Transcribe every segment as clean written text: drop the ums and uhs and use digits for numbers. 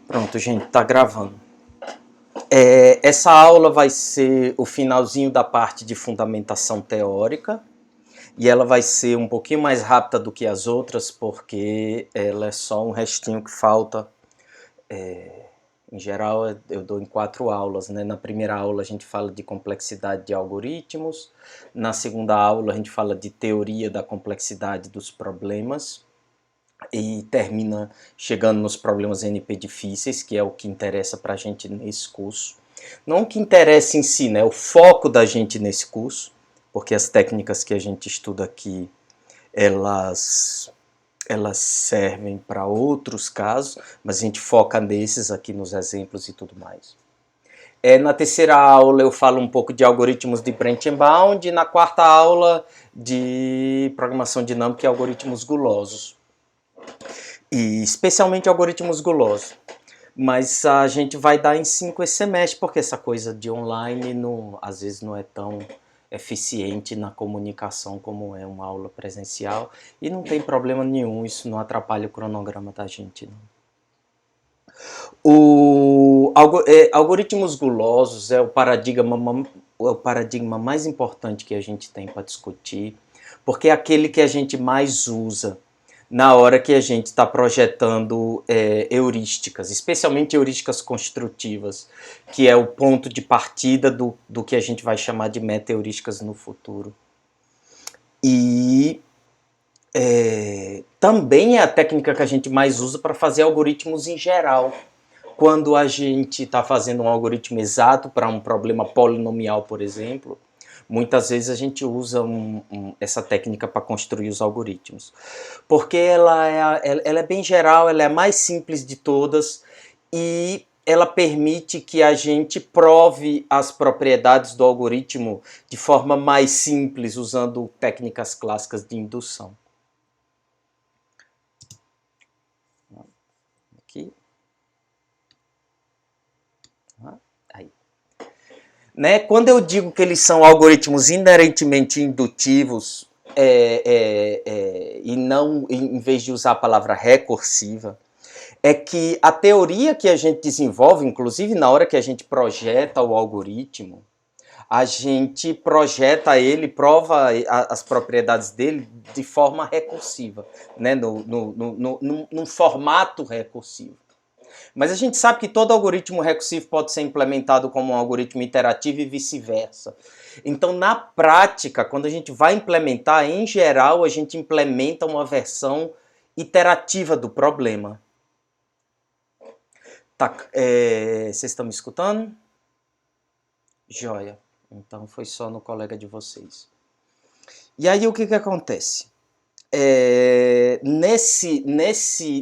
Pronto, gente, tá gravando. Essa aula vai ser o finalzinho da parte de fundamentação teórica e ela vai ser um pouquinho mais rápida do que as outras porque ela é só um restinho que falta. Em geral, eu dou em 4 aulas, né? Na primeira aula a gente fala de complexidade de algoritmos, na segunda aula a gente fala de teoria da complexidade dos problemas, e termina chegando nos problemas NP difíceis, que é o que interessa para a gente nesse curso. Não o que interessa em si, né? O foco da gente nesse curso, porque as técnicas que a gente estuda aqui, elas servem para outros casos, mas a gente foca nesses aqui nos exemplos e tudo mais. Na terceira aula eu falo um pouco de algoritmos de branch and bound, e na quarta aula de programação dinâmica e algoritmos gulosos. E especialmente algoritmos gulosos. Mas a gente vai dar em 5 esse semestre, porque essa coisa de online às vezes não é tão eficiente na comunicação como é uma aula presencial. E não tem problema nenhum, isso não atrapalha o cronograma da gente, não. Algoritmos gulosos é o paradigma mais importante que a gente tem para discutir, porque é aquele que a gente mais usa na hora que a gente está projetando heurísticas, especialmente heurísticas construtivas, que é o ponto de partida do que a gente vai chamar de meta-heurísticas no futuro. E também é a técnica que a gente mais usa para fazer algoritmos em geral. Quando a gente está fazendo um algoritmo exato para um problema polinomial, por exemplo, muitas vezes a gente usa essa técnica para construir os algoritmos. Porque ela é bem geral, ela é a mais simples de todas e ela permite que a gente prove as propriedades do algoritmo de forma mais simples, usando técnicas clássicas de indução. Aqui. Aí. Né? Quando eu digo que eles são algoritmos inerentemente indutivos, e não, em vez de usar a palavra recursiva, é que a teoria que a gente desenvolve, inclusive na hora que a gente projeta o algoritmo, a gente projeta ele, prova as propriedades dele de forma recursiva, né? Num formato recursivo. Mas a gente sabe que todo algoritmo recursivo pode ser implementado como um algoritmo iterativo e vice-versa. Então, na prática, quando a gente vai implementar, em geral, a gente implementa uma versão iterativa do problema. Tá, vocês estão me escutando? Joia. Então, foi só no colega de vocês. E aí, o que acontece?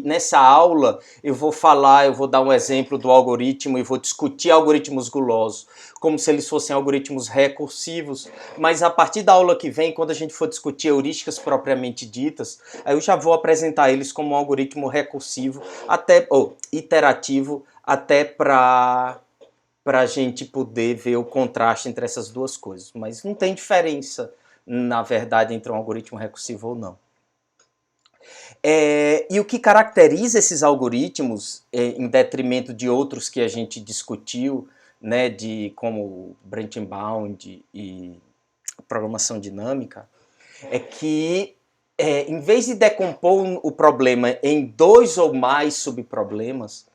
Nessa aula eu vou dar um exemplo do algoritmo e vou discutir algoritmos gulosos, como se eles fossem algoritmos recursivos, mas a partir da aula que vem, quando a gente for discutir heurísticas propriamente ditas, aí eu já vou apresentar eles como um algoritmo recursivo, iterativo, até para a gente poder ver o contraste entre essas duas coisas. Mas não tem diferença, na verdade, entre um algoritmo recursivo ou não. E o que caracteriza esses algoritmos, em detrimento de outros que a gente discutiu, né, como branch and bound e programação dinâmica, é que em vez de decompor o problema em 2 ou mais subproblemas,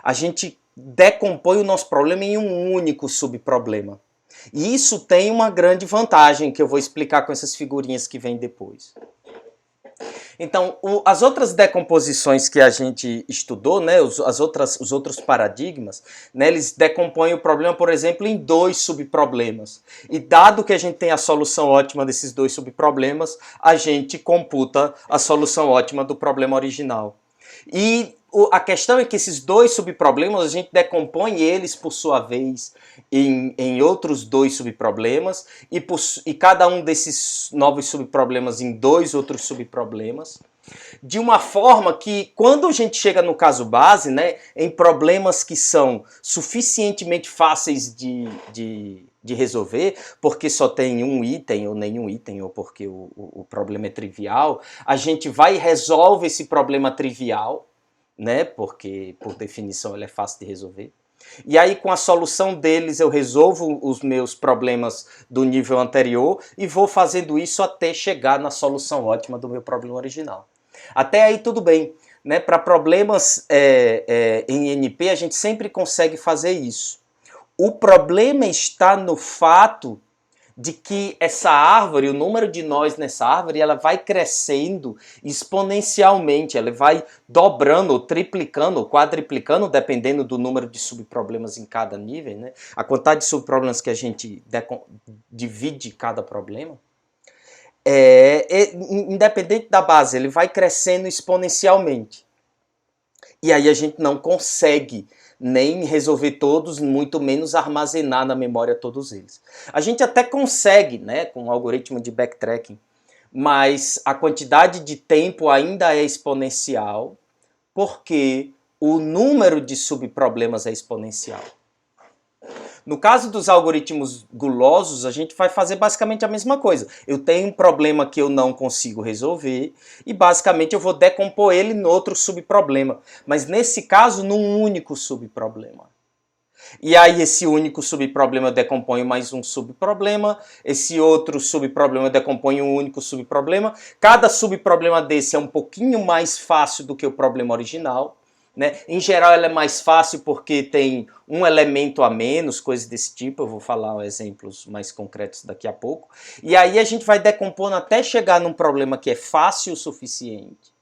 a gente decompõe o nosso problema em um único subproblema. E isso tem uma grande vantagem que eu vou explicar com essas figurinhas que vêm depois. Então, as outras decomposições que a gente estudou, né, os outros paradigmas, né, eles decompõem o problema, por exemplo, em 2 subproblemas. E dado que a gente tem a solução ótima desses 2 subproblemas, a gente computa a solução ótima do problema original. E a questão é que esses 2 subproblemas, a gente decompõe eles, por sua vez, em outros 2 subproblemas, e cada um desses novos subproblemas em 2 outros subproblemas, de uma forma que, quando a gente chega no caso base, né, em problemas que são suficientemente fáceis de resolver, porque só tem um item ou nenhum item, ou porque o problema é trivial, a gente vai e resolve esse problema trivial, né? Porque, por definição, ele é fácil de resolver. E aí, com a solução deles, eu resolvo os meus problemas do nível anterior e vou fazendo isso até chegar na solução ótima do meu problema original. Até aí, tudo bem. Né? Para problemas em NP, a gente sempre consegue fazer isso. O problema está no fato de que essa árvore, o número de nós nessa árvore, ela vai crescendo exponencialmente, ela vai dobrando, ou triplicando, ou quadriplicando, dependendo do número de subproblemas em cada nível, né? A quantidade de subproblemas que a gente divide cada problema. Independente da base, ele vai crescendo exponencialmente. E aí a gente não consegue nem resolver todos, muito menos armazenar na memória todos eles. A gente até consegue, né, com o algoritmo de backtracking, mas a quantidade de tempo ainda é exponencial, porque o número de subproblemas é exponencial. No caso dos algoritmos gulosos, a gente vai fazer basicamente a mesma coisa. Eu tenho um problema que eu não consigo resolver e basicamente eu vou decompor ele em outro subproblema. Mas nesse caso, num único subproblema. E aí esse único subproblema eu decomponho mais um subproblema, esse outro subproblema eu decomponho um único subproblema. Cada subproblema desse é um pouquinho mais fácil do que o problema original. Né? Em geral ela é mais fácil porque tem um elemento a menos, coisas desse tipo, eu vou falar exemplos mais concretos daqui a pouco. E aí a gente vai decompondo até chegar num problema que é fácil o suficiente,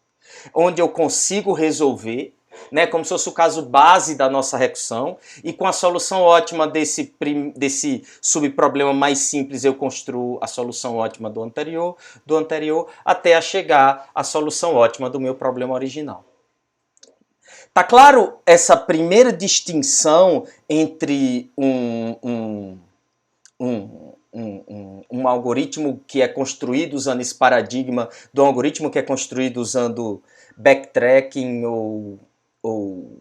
onde eu consigo resolver, né, como se fosse o caso base da nossa recursão, e com a solução ótima desse subproblema mais simples eu construo a solução ótima do anterior até a chegar à solução ótima do meu problema original. Tá claro essa primeira distinção entre um algoritmo que é construído usando esse paradigma do algoritmo que é construído usando backtracking ou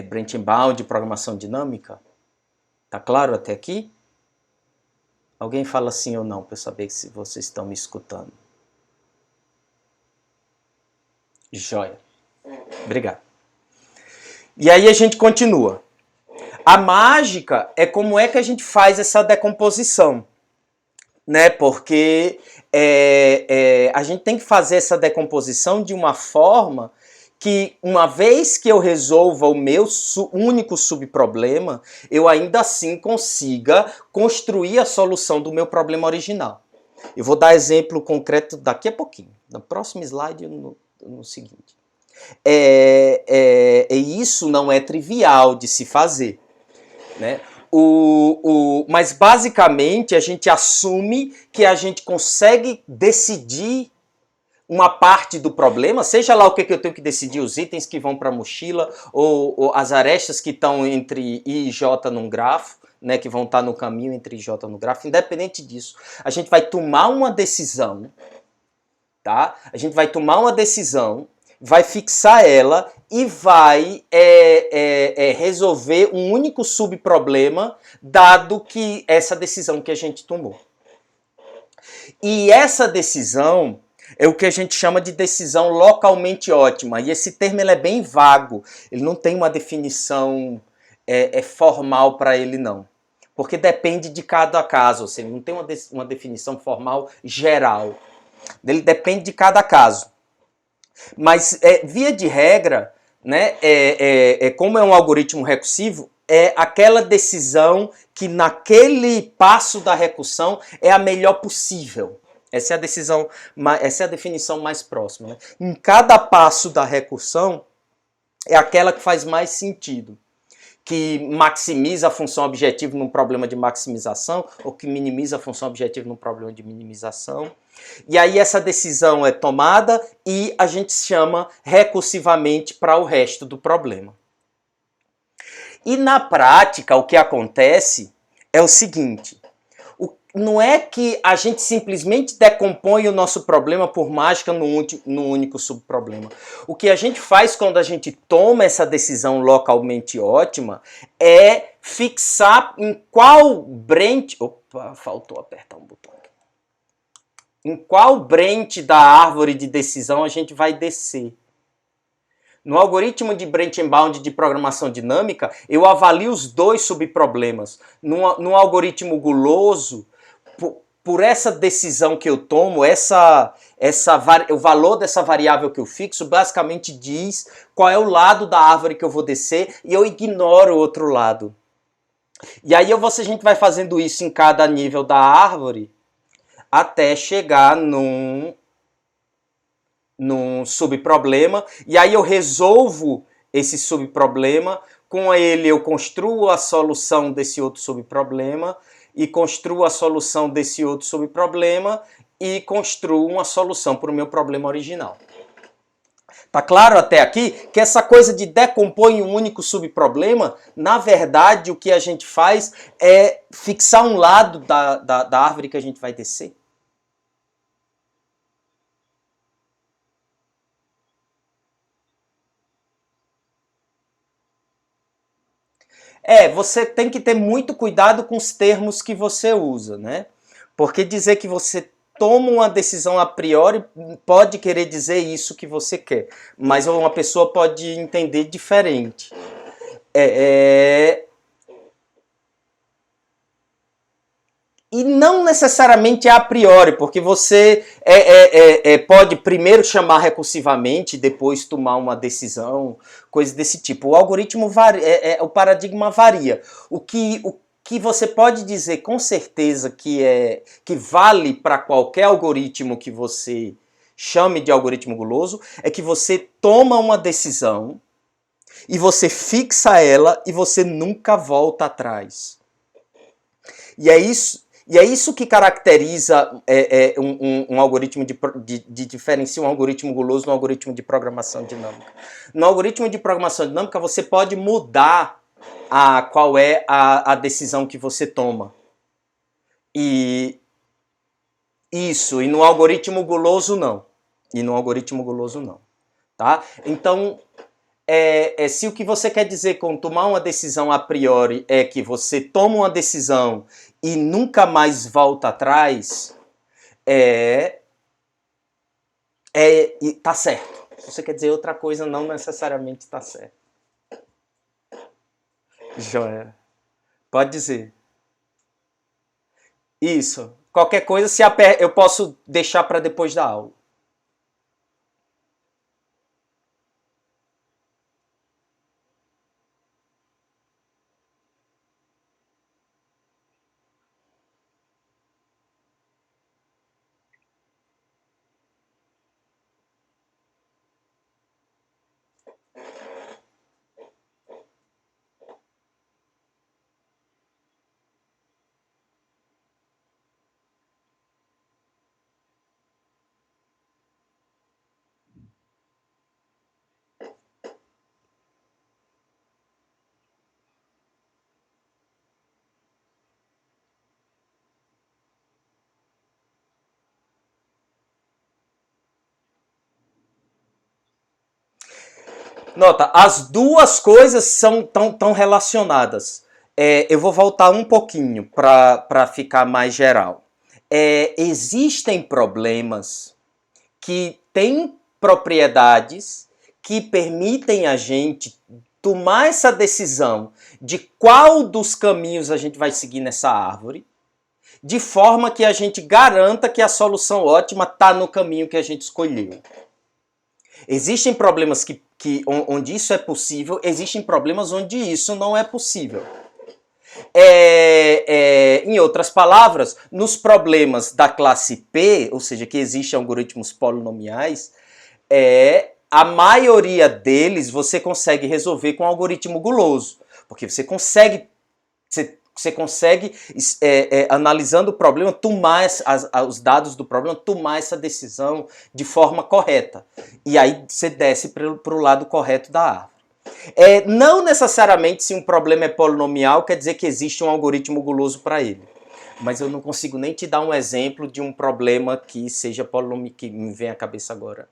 branch bound, programação dinâmica? Tá claro até aqui? Alguém fala sim ou não para eu saber se vocês estão me escutando. Joia. Obrigado. E aí a gente continua. A mágica é como é que a gente faz essa decomposição, né? Porque a gente tem que fazer essa decomposição de uma forma que, uma vez que eu resolva o meu único subproblema, eu ainda assim consiga construir a solução do meu problema original. Eu vou dar exemplo concreto daqui a pouquinho, no próximo slide e no seguinte. Isso não é trivial de se fazer, né? Mas basicamente a gente assume que a gente consegue decidir uma parte do problema, seja lá o que eu tenho que decidir, os itens que vão para a mochila ou as arestas que estão entre I e J num grafo, né, que vão estar no caminho entre I e J no grafo. Independente disso, a gente vai tomar uma decisão, tá? A gente vai tomar uma decisão, vai fixar ela e vai resolver um único subproblema, dado que essa decisão que a gente tomou. E essa decisão é o que a gente chama de decisão localmente ótima. E esse termo ele é bem vago, ele não tem uma definição formal para ele não. Porque depende de cada caso, ou seja, não tem uma definição formal geral. Ele depende de cada caso. Mas, via de regra, né, como é um algoritmo recursivo, é aquela decisão que naquele passo da recursão é a melhor possível. Essa é a definição mais próxima. Né? Em cada passo da recursão é aquela que faz mais sentido, que maximiza a função objetivo num problema de maximização ou que minimiza a função objetivo num problema de minimização. E aí essa decisão é tomada e a gente chama recursivamente para o resto do problema. E na prática o que acontece é o seguinte, não é que a gente simplesmente decompõe o nosso problema por mágica num único subproblema. O que a gente faz quando a gente toma essa decisão localmente ótima é fixar em qual branch... Opa, faltou apertar um botão aqui. Em qual branch da árvore de decisão a gente vai descer. No algoritmo de Breitenbaum de programação dinâmica, eu avalio os dois subproblemas. No algoritmo guloso, por essa decisão que eu tomo, o valor dessa variável que eu fixo basicamente diz qual é o lado da árvore que eu vou descer e eu ignoro o outro lado. E aí a gente vai fazendo isso em cada nível da árvore até chegar num subproblema, e aí eu resolvo esse subproblema, com ele eu construo a solução desse outro subproblema, e construo a solução desse outro subproblema, e construo uma solução para o meu problema original. Tá claro até aqui que essa coisa de decompor em um único subproblema, na verdade o que a gente faz é fixar um lado da árvore que a gente vai descer. Você tem que ter muito cuidado com os termos que você usa, né? Porque dizer que você toma uma decisão a priori pode querer dizer isso que você quer, mas uma pessoa pode entender diferente. E não necessariamente a priori, porque você pode primeiro chamar recursivamente, depois tomar uma decisão, coisa desse tipo. O algoritmo varia, o paradigma varia. O que você pode dizer com certeza que vale para qualquer algoritmo que você chame de algoritmo guloso é que você toma uma decisão e você fixa ela e você nunca volta atrás. E é isso que caracteriza um algoritmo de diferenciar um algoritmo guloso de um algoritmo de programação dinâmica. No algoritmo de programação dinâmica, você pode mudar qual é a decisão que você toma. E no algoritmo guloso, não. Tá? Então, se o que você quer dizer com tomar uma decisão a priori é que você toma uma decisão e nunca mais volta atrás, tá certo. Se você quer dizer outra coisa, não necessariamente tá certo. Joia. Pode dizer. Isso. Qualquer coisa, eu posso deixar para depois da aula. Nota, as duas coisas são tão relacionadas. Eu vou voltar um pouquinho para ficar mais geral. Existem problemas que têm propriedades que permitem a gente tomar essa decisão de qual dos caminhos a gente vai seguir nessa árvore, de forma que a gente garanta que a solução ótima está no caminho que a gente escolheu. Existem problemas onde isso é possível, existem problemas onde isso não é possível. Em outras palavras, nos problemas da classe P, ou seja, que existem algoritmos polinomiais, a maioria deles você consegue resolver com algoritmo guloso, porque você consegue analisando o problema, tomar os dados do problema, tomar essa decisão de forma correta. E aí você desce para o lado correto da árvore. Não necessariamente se um problema é polinomial, quer dizer que existe um algoritmo guloso para ele. Mas eu não consigo nem te dar um exemplo de um problema que seja polinomial, que me vem à cabeça agora,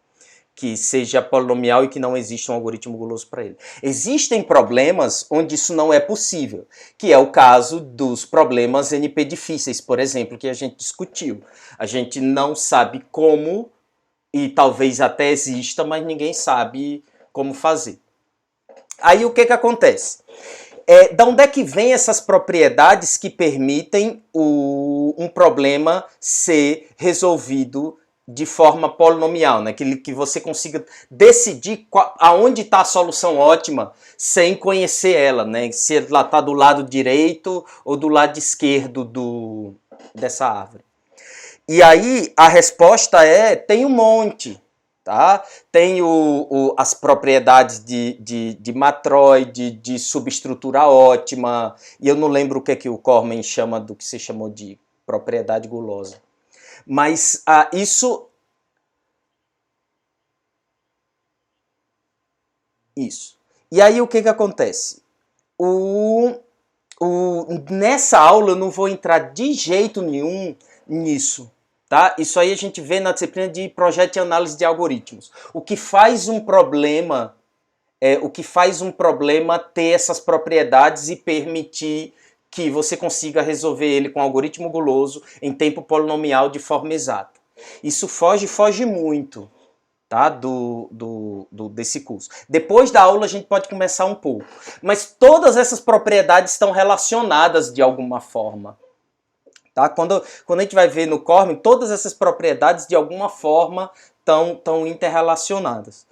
que seja polinomial e que não existe um algoritmo guloso para ele. Existem problemas onde isso não é possível, que é o caso dos problemas NP difíceis, por exemplo, que a gente discutiu. A gente não sabe como, e talvez até exista, mas ninguém sabe como fazer. Aí o que acontece? Da onde é que vem essas propriedades que permitem um problema ser resolvido de forma polinomial, né? Que você consiga decidir aonde está a solução ótima sem conhecer ela, né? Se ela está do lado direito ou do lado esquerdo dessa árvore. E aí a resposta tem um monte. Tá? Tem as propriedades de matroide, de subestrutura ótima, e eu não lembro o que o Corman chama do que se chamou de propriedade gulosa. Mas isso... E aí o que acontece? Nessa aula eu não vou entrar de jeito nenhum nisso. Tá? Isso aí a gente vê na disciplina de projeto de análise de algoritmos. O que faz um problema ter essas propriedades e permitir que você consiga resolver ele com algoritmo guloso em tempo polinomial de forma exata. Isso foge muito, tá? desse curso. Depois da aula a gente pode começar um pouco. Mas todas essas propriedades estão relacionadas de alguma forma. Tá? Quando a gente vai ver no Corman, todas essas propriedades de alguma forma estão interrelacionadas.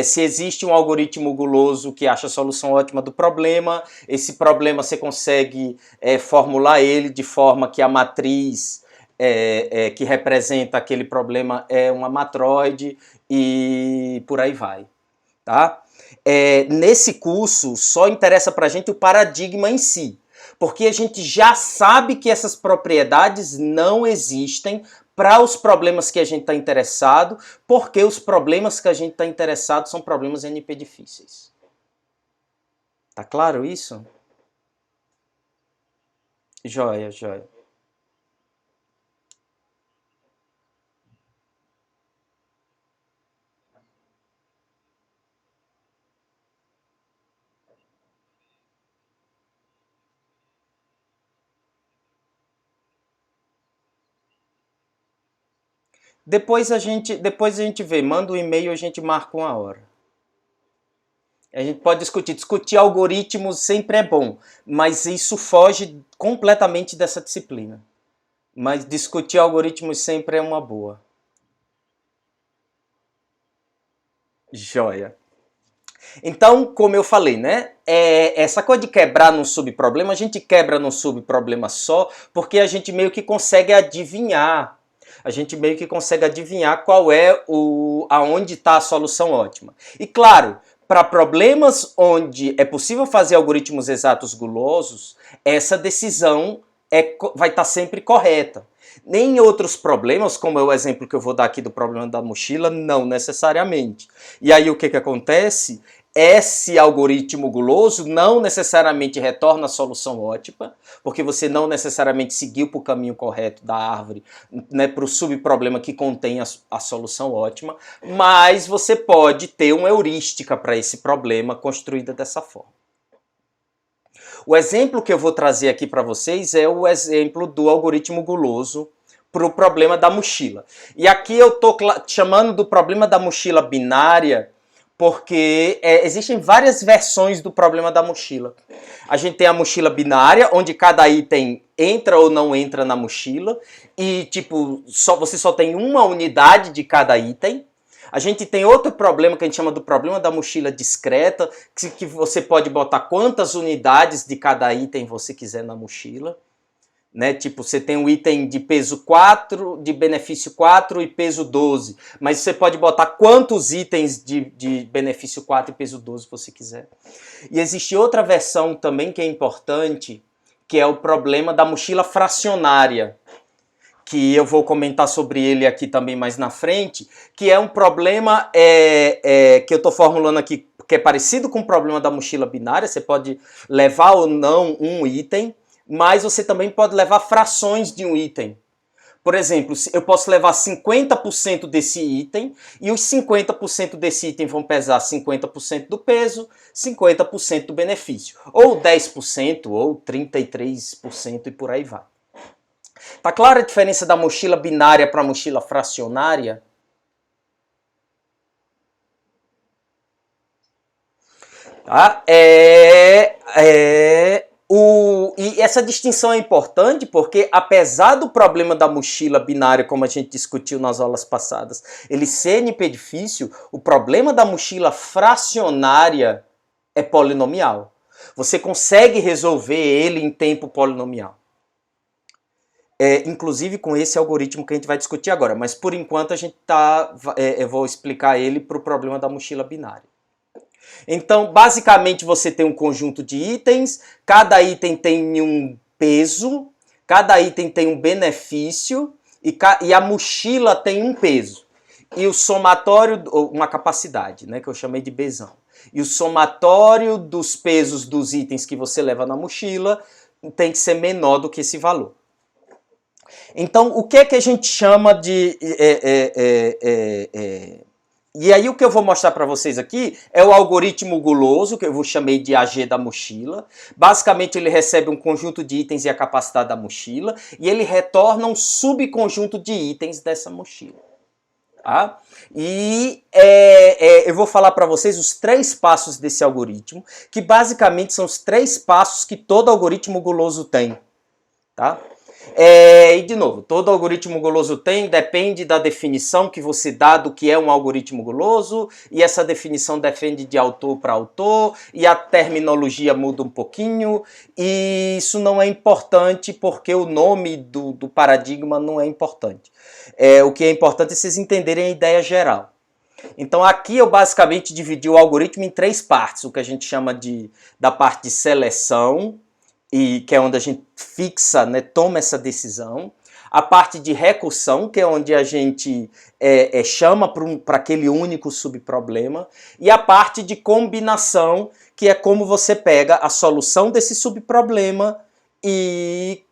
Se existe um algoritmo guloso que acha a solução ótima do problema, esse problema você consegue formular ele de forma que a matriz que representa aquele problema é uma matroide e por aí vai. Tá? Nesse curso só interessa para a gente o paradigma em si. Porque a gente já sabe que essas propriedades não existem para os problemas que a gente está interessado, porque os problemas que a gente está interessado são problemas NP difíceis. Tá claro isso? Joia, joia. Depois a gente vê, manda um e-mail e a gente marca uma hora. A gente pode discutir. Discutir algoritmos sempre é bom, mas isso foge completamente dessa disciplina. Mas discutir algoritmos sempre é uma boa. Joia. Então, como eu falei, né? Essa coisa de quebrar num subproblema, a gente quebra num subproblema só, porque a gente meio que consegue adivinhar. A gente meio que consegue adivinhar qual é aonde está a solução ótima. E claro, para problemas onde é possível fazer algoritmos exatos gulosos, essa decisão vai estar sempre correta. Nem outros problemas, como é o exemplo que eu vou dar aqui do problema da mochila, não necessariamente. E aí o que acontece? Esse algoritmo guloso não necessariamente retorna a solução ótima, porque você não necessariamente seguiu para o caminho correto da árvore, né, para o subproblema que contém a solução ótima, mas você pode ter uma heurística para esse problema construída dessa forma. O exemplo que eu vou trazer aqui para vocês é o exemplo do algoritmo guloso para o problema da mochila. E aqui eu estou chamando do problema da mochila binária porque existem várias versões do problema da mochila. A gente tem a mochila binária, onde cada item entra ou não entra na mochila, e tipo, você só tem uma unidade de cada item. A gente tem outro problema que a gente chama do problema da mochila discreta, que você pode botar quantas unidades de cada item você quiser na mochila. Né? Tipo, você tem um item de peso 4, de benefício 4 e peso 12. Mas você pode botar quantos itens de benefício 4 e peso 12 você quiser. E existe outra versão também que é importante, que é o problema da mochila fracionária, que eu vou comentar sobre ele aqui também mais na frente, que é um problema que eu estou formulando aqui, que é parecido com o problema da mochila binária. Você pode levar ou não um item, mas você também pode levar frações de um item. Por exemplo, eu posso levar 50% desse item, e os 50% desse item vão pesar 50% do peso, 50% do benefício. Ou 10%, ou 33%, e por aí vai. Tá clara a diferença da mochila binária para a mochila fracionária? Tá? E essa distinção é importante porque, apesar do problema da mochila binária, como a gente discutiu nas aulas passadas, ele ser NP difícil, o problema da mochila fracionária é polinomial. Você consegue resolver ele em tempo polinomial. Inclusive com esse algoritmo que a gente vai discutir agora, mas por enquanto a gente eu vou explicar ele para o problema da mochila binária. Então, basicamente, você tem um conjunto de itens, cada item tem um peso, cada item tem um benefício e a mochila tem um peso. E o somatório, uma capacidade, né, que eu chamei de Bzão. E o somatório dos pesos dos itens que você leva na mochila tem que ser menor do que esse valor. Então, o que é que a gente chama de... E aí o que eu vou mostrar para vocês aqui é o algoritmo guloso, que eu chamei de AG da mochila. Basicamente ele recebe um conjunto de itens e a capacidade da mochila, e ele retorna um subconjunto de itens dessa mochila. Tá? E eu vou falar para vocês os 3 passos desse algoritmo, que basicamente são os 3 passos que todo algoritmo guloso tem. Tá? E de novo, todo algoritmo guloso depende da definição que você dá do que é um algoritmo guloso, e essa definição depende de autor para autor, e a terminologia muda um pouquinho, e isso não é importante porque o nome do paradigma não é importante. O que é importante é vocês entenderem a ideia geral. Então aqui eu basicamente dividi o algoritmo em 3 partes, o que a gente chama da parte de seleção, e que é onde a gente fixa, né, toma essa decisão. A parte de recursão, que é onde a gente chama para aquele único subproblema. E a parte de combinação, que é como você pega a solução desse subproblema e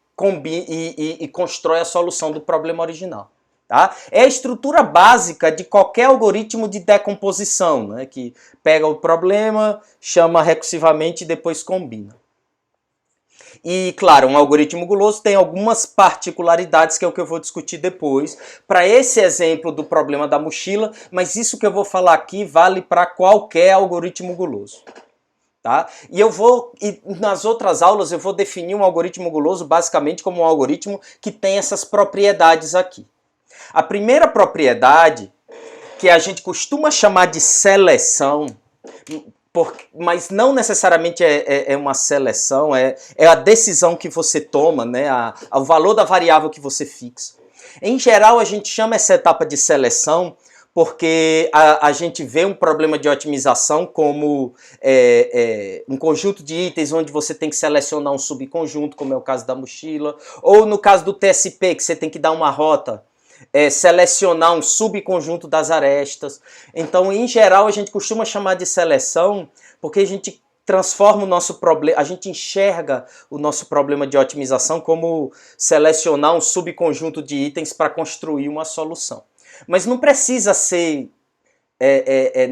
constrói a solução do problema original. Tá? É a estrutura básica de qualquer algoritmo de decomposição, né, que pega o problema, chama recursivamente e depois combina. E, claro, um algoritmo guloso tem algumas particularidades, que é o que eu vou discutir depois, para esse exemplo do problema da mochila, mas isso que eu vou falar aqui vale para qualquer algoritmo guloso. Tá? E nas outras aulas eu vou definir um algoritmo guloso basicamente como um algoritmo que tem essas propriedades aqui. A primeira propriedade, que a gente costuma chamar de seleção, mas não necessariamente é uma seleção, é a decisão que você toma, né, o valor da variável que você fixa. Em geral, a gente chama essa etapa de seleção porque a gente vê um problema de otimização como um conjunto de itens onde você tem que selecionar um subconjunto, como é o caso da mochila, ou no caso do TSP, que você tem que dar uma rota, selecionar um subconjunto das arestas. Então, em geral, a gente costuma chamar de seleção porque a gente transforma o nosso problema, a gente enxerga o nosso problema de otimização como selecionar um subconjunto de itens para construir uma solução. Mas não precisa ser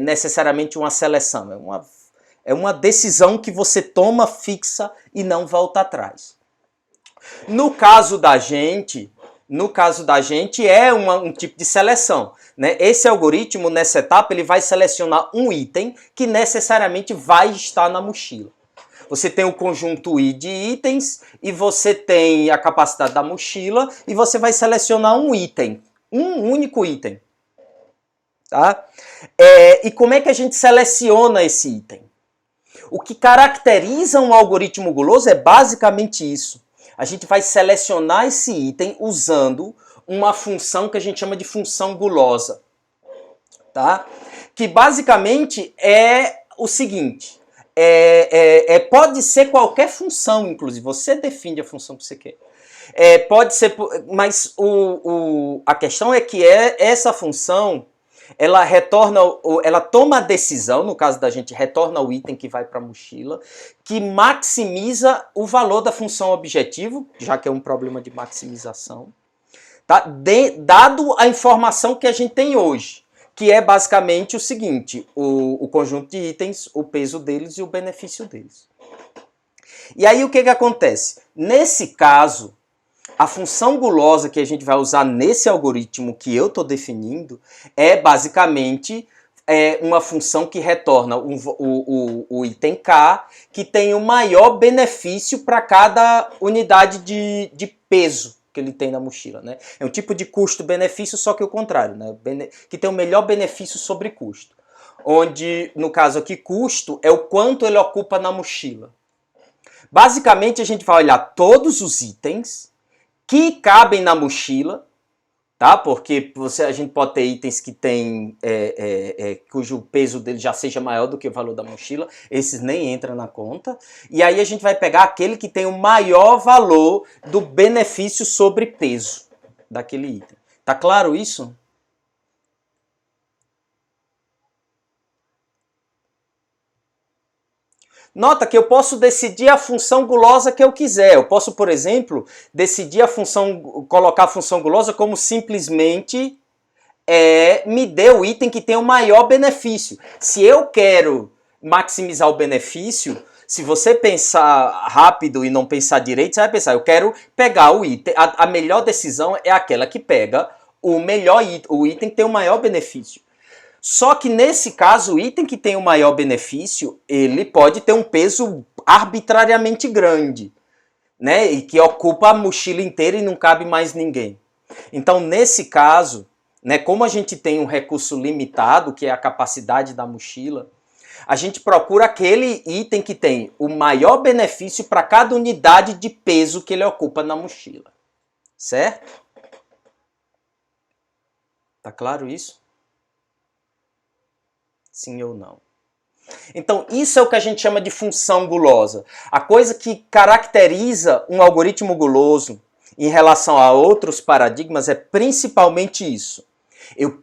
necessariamente uma seleção, é uma decisão que você toma fixa e não volta atrás. No caso da gente é um tipo de seleção. Né? Esse algoritmo, nessa etapa, ele vai selecionar um item que necessariamente vai estar na mochila. Você tem o conjunto I de itens e você tem a capacidade da mochila e você vai selecionar um item, um único item. Tá? E como é que a gente seleciona esse item? O que caracteriza um algoritmo guloso é basicamente isso. A gente vai selecionar esse item usando uma função que a gente chama de função gulosa. Tá? Que basicamente é o seguinte, pode ser qualquer função, inclusive, você define a função que você quer. Pode ser, mas a questão é que essa função, ela toma a decisão, no caso da gente, retorna o item que vai para a mochila, que maximiza o valor da função objetivo, já que é um problema de maximização, tá? Dado a informação que a gente tem hoje, que é basicamente o seguinte, o conjunto de itens, o peso deles e o benefício deles. E aí o que acontece? Nesse caso, a função gulosa que a gente vai usar nesse algoritmo que eu estou definindo é basicamente uma função que retorna o item K, que tem o maior benefício para cada unidade de peso que ele tem na mochila, né? É um tipo de custo-benefício, só que o contrário, né? Que tem o melhor benefício sobre custo. Onde, no caso aqui, custo é o quanto ele ocupa na mochila. Basicamente, a gente vai olhar todos os itens que cabem na mochila, tá? Porque a gente pode ter itens que tem cujo peso dele já seja maior do que o valor da mochila, esses nem entram na conta. E aí a gente vai pegar aquele que tem o maior valor do benefício sobre peso daquele item. Tá claro isso? Nota que eu posso decidir a função gulosa que eu quiser. Eu posso, por exemplo, decidir colocar a função gulosa como simplesmente me dê o item que tem o maior benefício. Se eu quero maximizar o benefício, se você pensar rápido e não pensar direito, você vai pensar, eu quero pegar o item. A melhor decisão é aquela que pega o item que tem o maior benefício. Só que nesse caso, o item que tem o maior benefício, ele pode ter um peso arbitrariamente grande, né? E que ocupa a mochila inteira e não cabe mais ninguém. Então, nesse caso, né, como a gente tem um recurso limitado, que é a capacidade da mochila, a gente procura aquele item que tem o maior benefício para cada unidade de peso que ele ocupa na mochila. Certo? Tá claro isso? Sim ou não? Então, isso é o que a gente chama de função gulosa. A coisa que caracteriza um algoritmo guloso em relação a outros paradigmas é principalmente isso. Eu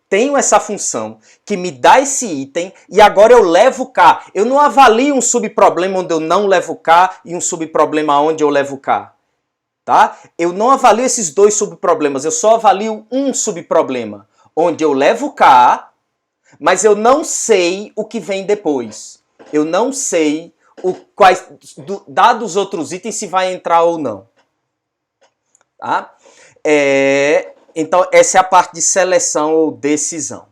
tenho essa função que me dá esse item e agora eu levo K. Eu não avalio um subproblema onde eu não levo K e um subproblema onde eu levo K. Tá? Eu não avalio esses dois subproblemas, eu só avalio um subproblema, onde eu levo K, mas eu não sei o que vem depois. Eu não sei dados os outros itens, se vai entrar ou não. Tá? Então, essa é a parte de seleção ou decisão.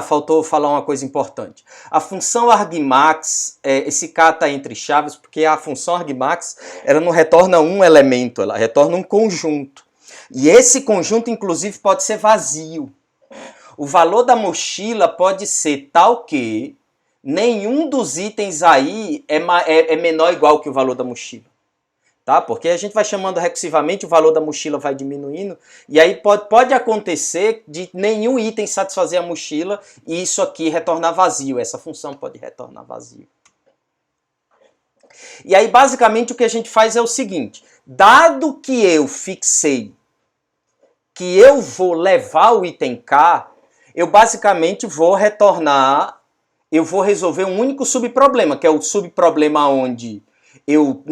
Faltou falar uma coisa importante. A função argmax, esse K está entre chaves, porque a função argmax ela não retorna um elemento, ela retorna um conjunto. E esse conjunto, inclusive, pode ser vazio. O valor da mochila pode ser tal que nenhum dos itens aí é menor ou igual que o valor da mochila. Tá? Porque a gente vai chamando recursivamente, o valor da mochila vai diminuindo, e aí pode acontecer de nenhum item satisfazer a mochila e isso aqui retornar vazio. Essa função pode retornar vazio. E aí, basicamente, o que a gente faz é o seguinte: dado que eu fixei que eu vou levar o item K, eu basicamente vou resolver um único subproblema, que é o subproblema onde eu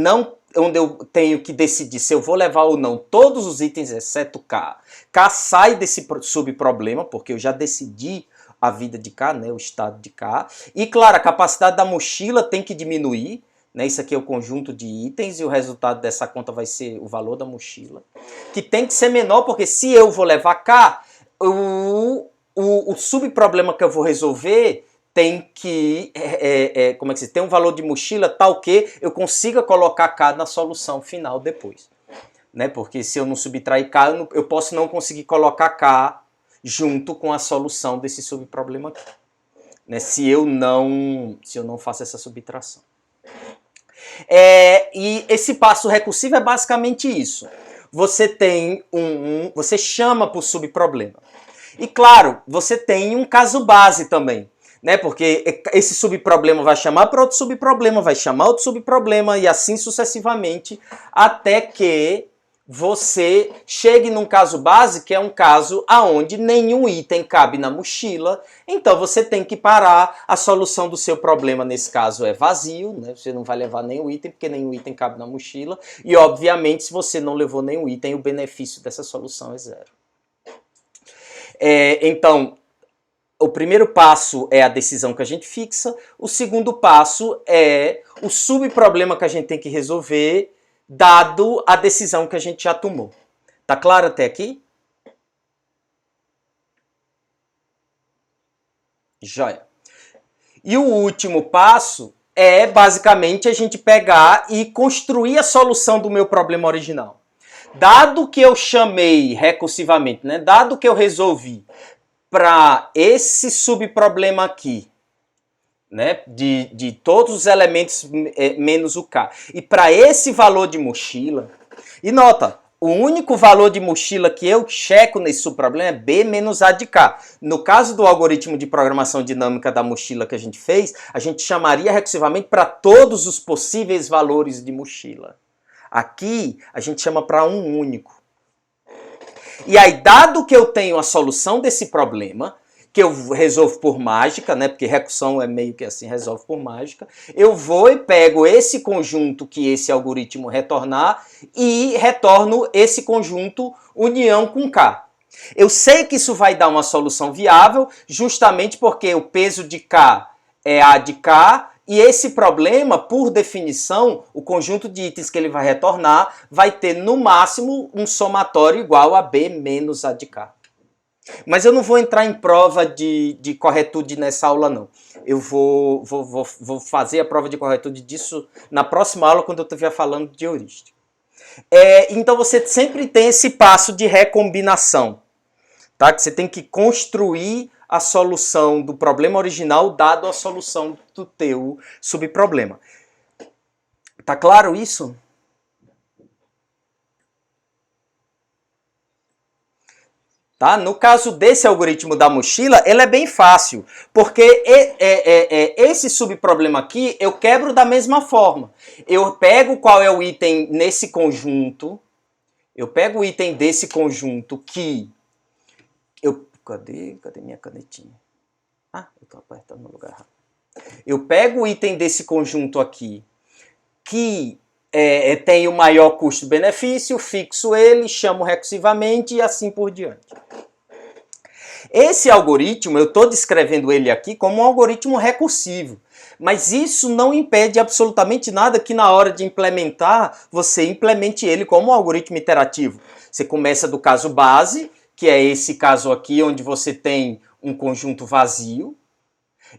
tenho que decidir se eu vou levar ou não todos os itens exceto K. K sai desse subproblema, porque eu já decidi a vida de K, né, o estado de K. E claro, a capacidade da mochila tem que diminuir, né, isso aqui é o conjunto de itens e o resultado dessa conta vai ser o valor da mochila, que tem que ser menor, porque se eu vou levar K, o subproblema que eu vou resolver tem que tem um valor de mochila tal que eu consiga colocar K na solução final depois. Né? Porque se eu não subtrair K, eu posso não conseguir colocar K junto com a solução desse subproblema aqui. Né? Se eu não faço essa subtração. E esse passo recursivo é basicamente isso. Você tem você chama para o subproblema. E claro, você tem um caso base também. Né? Porque esse subproblema vai chamar para outro subproblema, vai chamar outro subproblema e assim sucessivamente, até que você chegue num caso base, que é um caso aonde nenhum item cabe na mochila, então você tem que parar. A solução do seu problema nesse caso é vazio, né? Você não vai levar nenhum item, porque nenhum item cabe na mochila, e obviamente se você não levou nenhum item, o benefício dessa solução é zero. Então, o primeiro passo é a decisão que a gente fixa, o segundo passo é o subproblema que a gente tem que resolver, dado a decisão que a gente já tomou. Tá claro até aqui? Joia. E o último passo é basicamente a gente pegar e construir a solução do meu problema original. Dado que eu chamei recursivamente, né? Dado que eu resolvi para esse subproblema aqui, né? De todos os elementos menos o K, e para esse valor de mochila, e nota, o único valor de mochila que eu checo nesse subproblema é B menos A de K. No caso do algoritmo de programação dinâmica da mochila que a gente fez, a gente chamaria recursivamente para todos os possíveis valores de mochila. Aqui, a gente chama para um único. E aí, dado que eu tenho a solução desse problema, que eu resolvo por mágica, né? Porque recursão é meio que assim, resolve por mágica. Eu vou e pego esse conjunto que esse algoritmo retornar e retorno esse conjunto união com K. Eu sei que isso vai dar uma solução viável, justamente porque o peso de K é A de K, e esse problema, por definição, o conjunto de itens que ele vai retornar vai ter, no máximo, um somatório igual a B menos A de K. Mas eu não vou entrar em prova de corretude nessa aula, não. Eu vou fazer a prova de corretude disso na próxima aula, quando eu estiver falando de heurística. Então você sempre tem esse passo de recombinação, tá? Que você tem que construir a solução do problema original dado a solução do teu subproblema. Tá claro isso? Tá? No caso desse algoritmo da mochila, ele é bem fácil, porque esse subproblema aqui eu quebro da mesma forma. Eu pego qual é o item nesse conjunto, eu pego o item desse conjunto que... Cadê minha canetinha? Ah, eu estou apertando no lugar errado. Eu pego o item desse conjunto aqui, que tem o maior custo-benefício, fixo ele, chamo recursivamente e assim por diante. Esse algoritmo, eu estou descrevendo ele aqui como um algoritmo recursivo, mas isso não impede absolutamente nada que na hora de implementar, você implemente ele como um algoritmo iterativo. Você começa do caso base, que é esse caso aqui, onde você tem um conjunto vazio,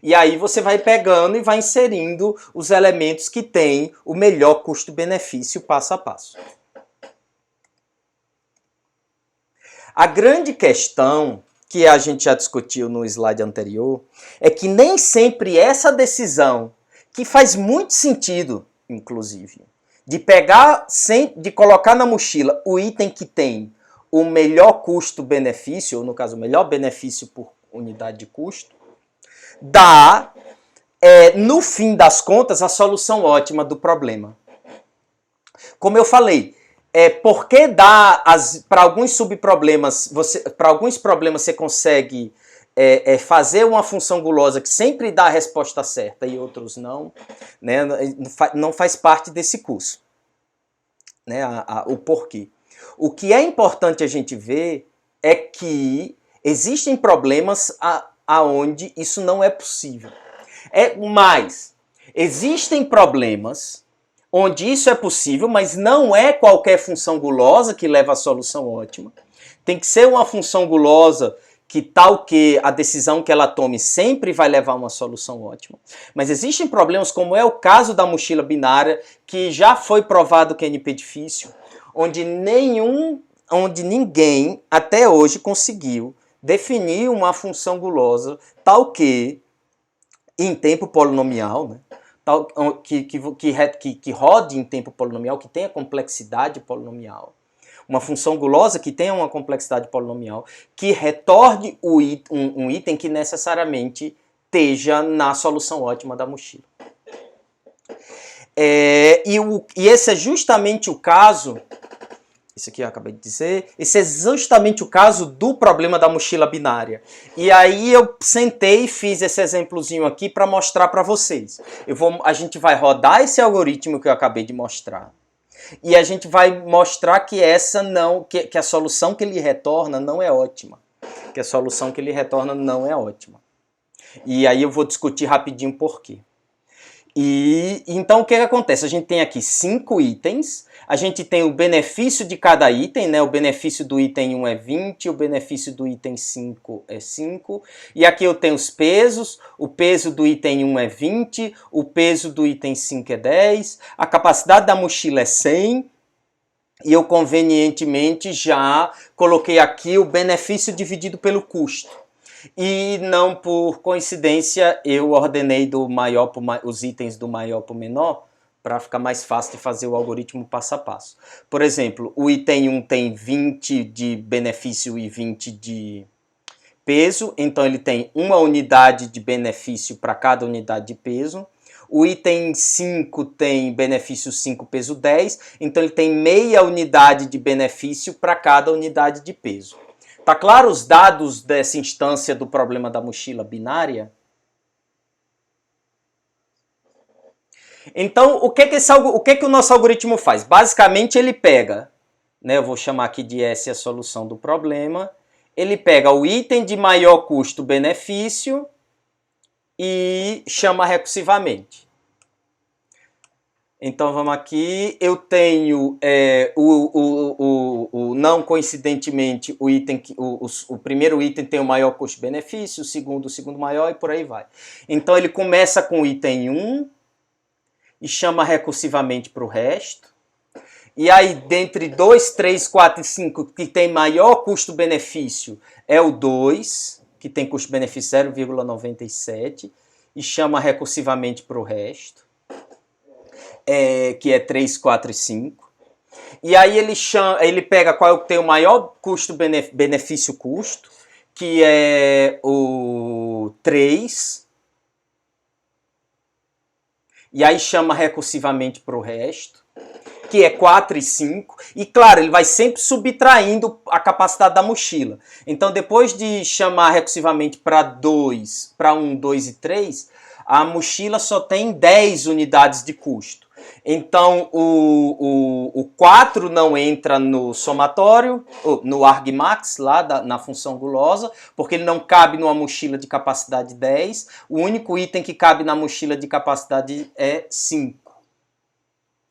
e aí você vai pegando e vai inserindo os elementos que têm o melhor custo-benefício passo a passo. A grande questão, que a gente já discutiu no slide anterior, é que nem sempre essa decisão, que faz muito sentido, inclusive, de colocar na mochila o item que tem o melhor custo-benefício, ou no caso, o melhor benefício por unidade de custo, dá, no fim das contas, a solução ótima do problema. Como eu falei, porque para alguns subproblemas, para alguns problemas você consegue fazer uma função gulosa que sempre dá a resposta certa e outros não, né, não faz parte desse curso, né, o porquê. O que é importante a gente ver é que existem problemas aonde isso não é possível. Mas existem problemas onde isso é possível, mas não é qualquer função gulosa que leva à solução ótima. Tem que ser uma função gulosa que tal que a decisão que ela tome sempre vai levar a uma solução ótima. Mas existem problemas, como é o caso da mochila binária, que já foi provado que é NP difícil, onde ninguém até hoje conseguiu definir uma função gulosa tal que, em tempo polinomial, né, que rode em tempo polinomial, que tenha complexidade polinomial. Uma função gulosa que tenha uma complexidade polinomial, que retorne um item que necessariamente esteja na solução ótima da mochila. E esse é justamente o caso... Isso aqui eu acabei de dizer. Esse é justamente o caso do problema da mochila binária. E aí eu sentei e fiz esse exemplozinho aqui para mostrar para vocês. A gente vai rodar esse algoritmo que eu acabei de mostrar. E a gente vai mostrar que que a solução que ele retorna não é ótima. Que a solução que ele retorna não é ótima. E aí eu vou discutir rapidinho por quê. E então o que acontece? A gente tem aqui 5 itens, a gente tem o benefício de cada item, né? O benefício do item 1 é 20, o benefício do item 5 é 5, e aqui eu tenho os pesos, o peso do item 1 é 20, o peso do item 5 é 10, a capacidade da mochila é 100, e eu convenientemente já coloquei aqui o benefício dividido pelo custo. E não por coincidência eu ordenei do maior pro os itens do maior para o menor para ficar mais fácil de fazer o algoritmo passo a passo. Por exemplo, o item 1 tem 20 de benefício e 20 de peso, então ele tem uma unidade de benefício para cada unidade de peso. O item 5 tem benefício 5, peso 10, então ele tem meia unidade de benefício para cada unidade de peso. Tá claro os dados dessa instância do problema da mochila binária? Então, o que o nosso algoritmo faz? Basicamente, ele pega, né, eu vou chamar aqui de S a solução do problema, ele pega o item de maior custo-benefício e chama recursivamente. Então vamos aqui, eu tenho não coincidentemente o primeiro item tem o maior custo-benefício, o segundo maior e por aí vai. Então ele começa com o item 1 e chama recursivamente para o resto. E aí dentre 2, 3, 4 e 5 que tem maior custo-benefício é o 2, que tem custo-benefício 0,97 e chama recursivamente para o resto. Que é 3, 4 e 5. E aí ele pega qual tem o maior custo-benefício-custo, que é o 3. E aí chama recursivamente para o resto, que é 4 e 5. E claro, ele vai sempre subtraindo a capacidade da mochila. Então depois de chamar recursivamente para 2, para 1, 2 e 3, a mochila só tem 10 unidades de custo. Então o 4 não entra no somatório, no argmax, lá na função gulosa, porque ele não cabe numa mochila de capacidade 10. O único item que cabe na mochila de capacidade é 5.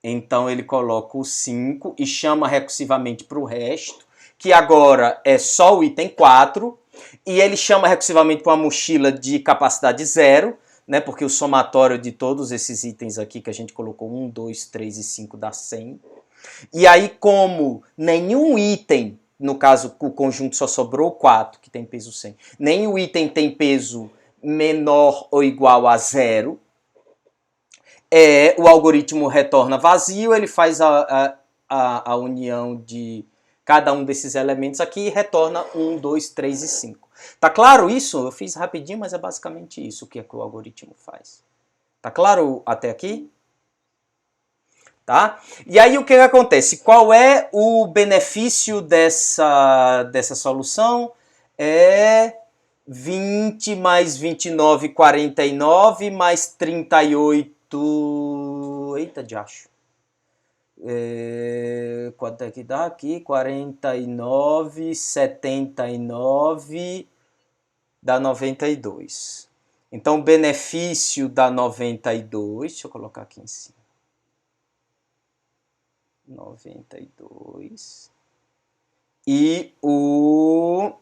Então ele coloca o 5 e chama recursivamente para o resto, que agora é só o item 4, e ele chama recursivamente para uma mochila de capacidade 0, né, porque o somatório de todos esses itens aqui que a gente colocou, 1, 2, 3 e 5 dá 100. E aí, como nenhum item, no caso o conjunto só sobrou 4, que tem peso 100, nenhum item tem peso menor ou igual a 0, o algoritmo retorna vazio, ele faz a união de cada um desses elementos aqui e retorna 1, 2, 3 e 5. Tá claro isso? Eu fiz rapidinho, mas é basicamente isso que o algoritmo faz. Tá claro até aqui? Tá? E aí o que acontece? Qual é o benefício dessa solução? É 20 mais 29, 49, mais 38... Eita, diacho. Quanto é que dá aqui? 49, 79, dá 92. Então, o benefício dá 92. Deixa eu colocar aqui em cima. 92. E o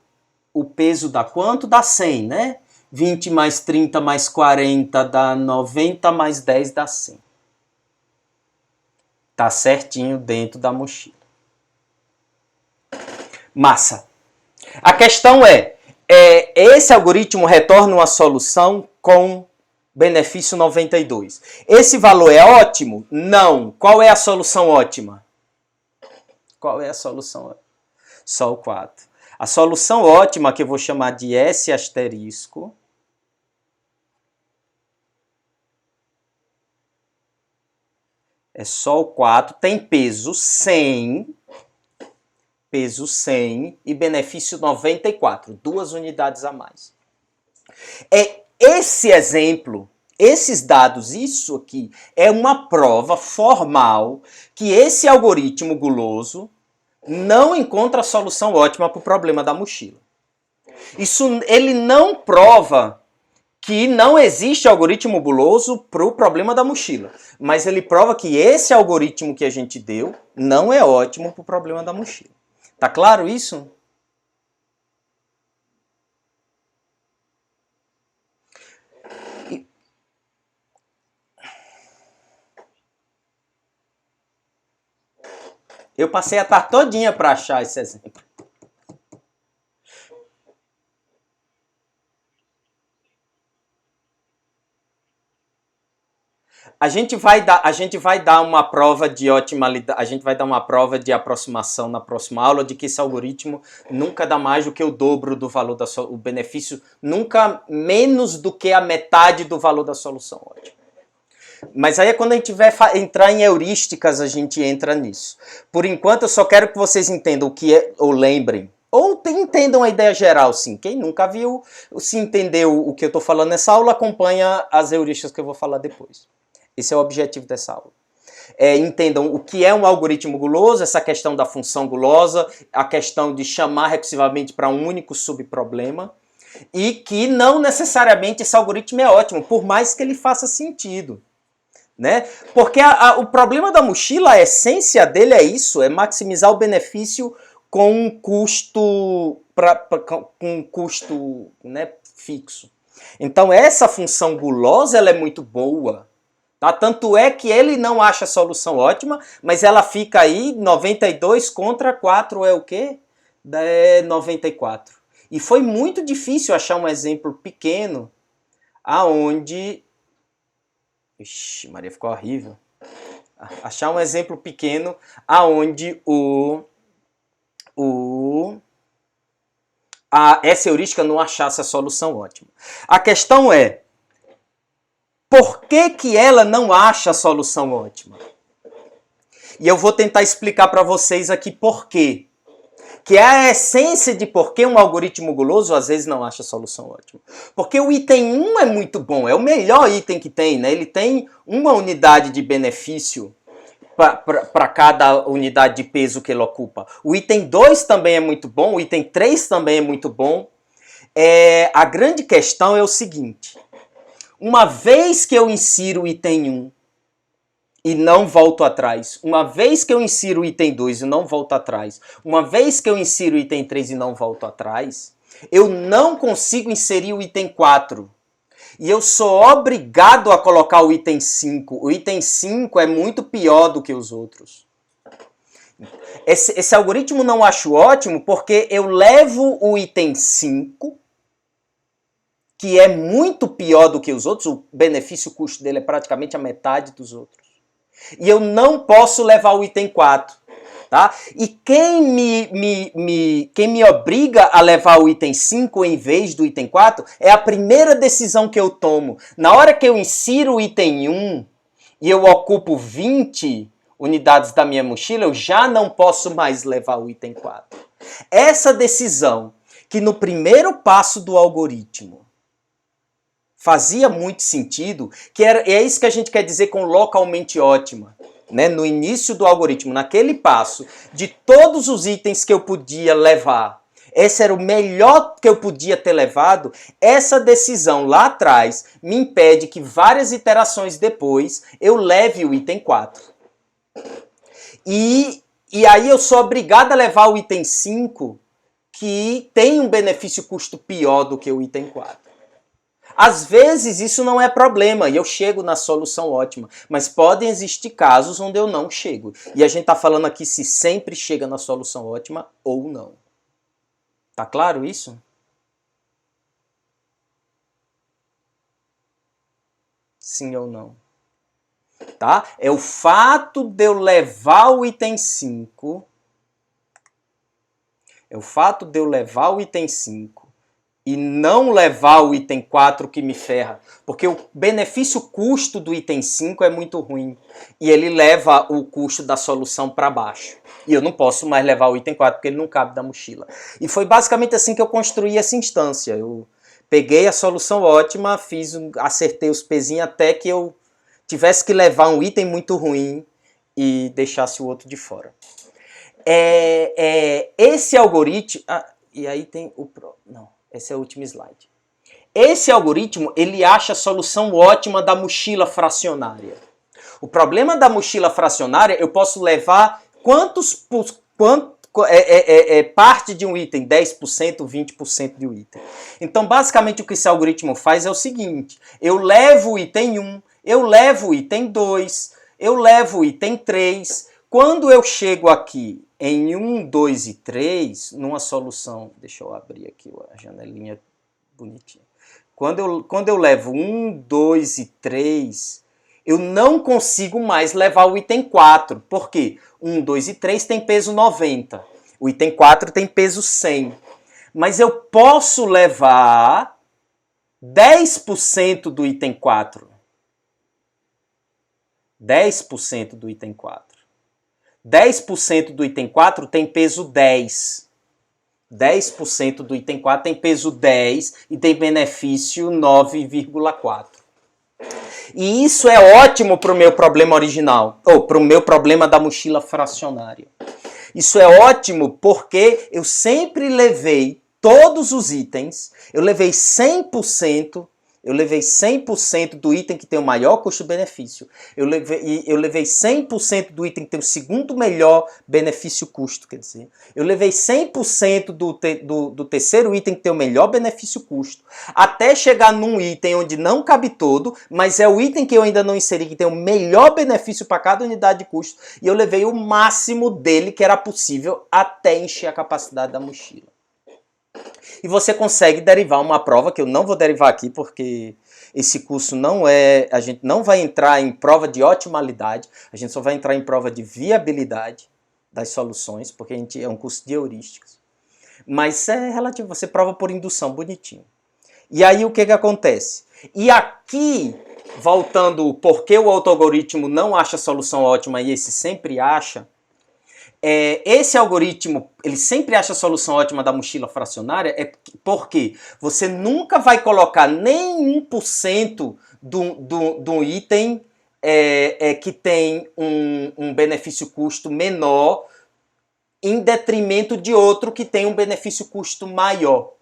peso dá quanto? Dá 100, né? 20 mais 30 mais 40 dá 90, mais 10 dá 100. Tá certinho dentro da mochila. Massa. A questão esse algoritmo retorna uma solução com benefício 92. Esse valor é ótimo? Não. Qual é a solução ótima? Qual é a solução ótima? Só o 4. A solução ótima, que eu vou chamar de S asterisco, é só o 4, tem peso 100, e benefício 94, 2 unidades a mais. Esse exemplo, esses dados, isso aqui, é uma prova formal que esse algoritmo guloso não encontra a solução ótima para o problema da mochila. Isso, ele não prova que não existe algoritmo guloso para o problema da mochila. Mas ele prova que esse algoritmo que a gente deu não é ótimo para o problema da mochila. Tá claro isso? Eu passei a tarde todinha para achar esse exemplo. A gente vai dar uma prova de otimalidade, a gente vai dar uma prova de aproximação na próxima aula de que esse algoritmo nunca dá mais do que o dobro do valor da solução, o benefício nunca menos do que a metade do valor da solução ótima. Mas aí é quando a gente vai entrar em heurísticas, a gente entra nisso. Por enquanto eu só quero que vocês entendam o que é, ou lembrem, ou entendam a ideia geral, sim. Quem nunca viu, se entendeu o que eu estou falando nessa aula, acompanha as heurísticas que eu vou falar depois. Esse é o objetivo dessa aula. Entendam o que é um algoritmo guloso, essa questão da função gulosa, a questão de chamar recursivamente para um único subproblema, e que não necessariamente esse algoritmo é ótimo, por mais que ele faça sentido. Né? Porque o problema da mochila, a essência dele é isso, é maximizar o benefício com um custo, né, fixo. Então essa função gulosa ela é muito boa. Tá? Tanto é que ele não acha a solução ótima, mas ela fica aí 92 contra 4 é o quê? É 94. E foi muito difícil achar um exemplo pequeno aonde... Ixi, Maria, ficou horrível. Achar um exemplo pequeno aonde essa heurística não achasse a solução ótima. A questão é, por que que ela não acha a solução ótima? E eu vou tentar explicar para vocês aqui por quê. Que é a essência de por que um algoritmo guloso às vezes não acha a solução ótima. Porque o item 1 é muito bom, é o melhor item que tem, né? Ele tem uma unidade de benefício para cada unidade de peso que ele ocupa. O item 2 também é muito bom, o item 3 também é muito bom. A grande questão é o seguinte, uma vez que eu insiro o item 1 e não volto atrás, uma vez que eu insiro o item 2 e não volto atrás, uma vez que eu insiro o item 3 e não volto atrás, eu não consigo inserir o item 4. E eu sou obrigado a colocar o item 5. O item 5 é muito pior do que os outros. Esse algoritmo não acho ótimo porque eu levo o item 5, que é muito pior do que os outros, o benefício-custo dele é praticamente a metade dos outros. E eu não posso levar o item 4. Tá? E quem me obriga a levar o item 5 em vez do item 4 é a primeira decisão que eu tomo. Na hora que eu insiro o item 1 e eu ocupo 20 unidades da minha mochila, eu já não posso mais levar o item 4. Essa decisão, que no primeiro passo do algoritmo fazia muito sentido, é isso que a gente quer dizer com localmente ótima. Né? No início do algoritmo, naquele passo, de todos os itens que eu podia levar, esse era o melhor que eu podia ter levado, essa decisão lá atrás me impede que várias iterações depois eu leve o item 4. E aí eu sou obrigado a levar o item 5, que tem um benefício-custo pior do que o item 4. Às vezes isso não é problema e eu chego na solução ótima, mas podem existir casos onde eu não chego. E a gente está falando aqui se sempre chega na solução ótima ou não. Tá claro isso? Sim ou não? Tá? É o fato de eu levar o item 5. É o fato de eu levar o item 5. E não levar o item 4 que me ferra. Porque o benefício-custo do item 5 é muito ruim. E ele leva o custo da solução para baixo. E eu não posso mais levar o item 4 porque ele não cabe na mochila. E foi basicamente assim que eu construí essa instância. Eu peguei a solução ótima, acertei os pezinhos até que eu tivesse que levar um item muito ruim e deixasse o outro de fora. Esse algoritmo... e aí tem o... Não. Esse é o último slide. Esse algoritmo, ele acha a solução ótima da mochila fracionária. O problema da mochila fracionária, eu posso levar parte de um item, 10%, 20% de um item. Então, basicamente, o que esse algoritmo faz é o seguinte: eu levo o item 1, eu levo o item 2, eu levo o item 3. Quando eu chego aqui em 1, 2 e 3, numa solução, deixa eu abrir aqui a janelinha bonitinha. Quando eu levo 1, 2 e 3, eu não consigo mais levar o item 4. Por quê? 1, 2 e 3 tem peso 90. O item 4 tem peso 100. Mas eu posso levar 10% do item 4. 10% do item 4. 10% do item 4 tem peso 10. 10% do item 4 tem peso 10 e tem benefício 9,4. E isso é ótimo para o meu problema original, ou para o meu problema da mochila fracionária. Isso é ótimo porque eu sempre levei todos os itens, eu levei 100% do item que tem o maior custo-benefício. Eu levei 100% do item que tem o segundo melhor benefício-custo, quer dizer. Eu levei 100% do terceiro item que tem o melhor benefício-custo, até chegar num item onde não cabe todo, mas é o item que eu ainda não inseri, que tem o melhor benefício para cada unidade de custo, e eu levei o máximo dele que era possível até encher a capacidade da mochila. E você consegue derivar uma prova, que eu não vou derivar aqui, porque esse curso não é... A gente não vai entrar em prova de otimalidade, a gente só vai entrar em prova de viabilidade das soluções, porque a gente é um curso de heurísticas. Mas é relativo, você prova por indução, bonitinho. E aí o que acontece? E aqui, voltando, porque o autoalgoritmo não acha a solução ótima e esse sempre acha, esse algoritmo, ele sempre acha a solução ótima da mochila fracionária, porque você nunca vai colocar nem 1% do item que tem um benefício-custo menor em detrimento de outro que tem um benefício-custo maior.